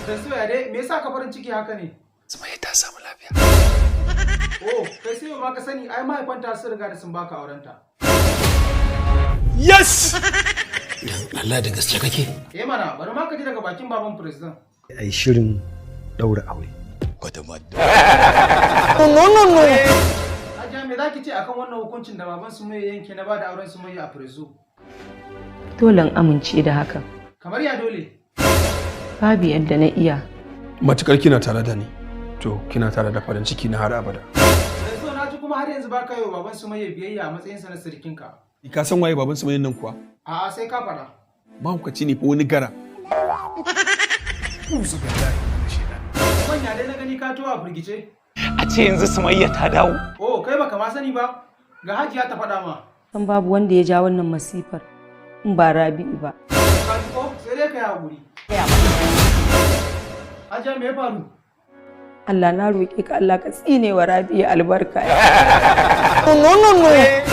Da soya dai, me yasa ka farin ciki haka ne? Sumayya ta samu lafiya. Oh, kai sai ma ka sani ai mahaifanta sun riga da sun baka aurenta. Yes! Dan Allah da gaske kake? Mana, bari ma ka ji daga bakin baban president. Ai shirin daura aure. Kwata madda. No. Hajiya me zaki ce akan wannan hukuncin da baban su mai yanke na bada auren su mai a preso? Dole in amince da hakan. Kamar ya dole? Babu yadda na iya. Matukar kina tare da ni, to kina tare da farin ciki na har abada. Preso na ji kuma har yanzu baka yi wa baban su mai biyayya a matsayinsa na sirkinka. Ka san waye baban Sumayya nan kuwa? A'a sai ka faɗa. Mahaukaci ne fa wani gara. Manya dai na gani ka towa firgice. A ce yanzu Sumayya ta dawo. Oh, kai baka ma sani ba. Ga Hajiya ta faɗa ma. San babu wanda ya ja wannan masifar in ba Rabi'u ba. Ka ji ko sai dai ka yi haƙuri. Hajiya me ya faru? Allah na roƙe ka Allah ka tsine wa Rabi'u albarka. No.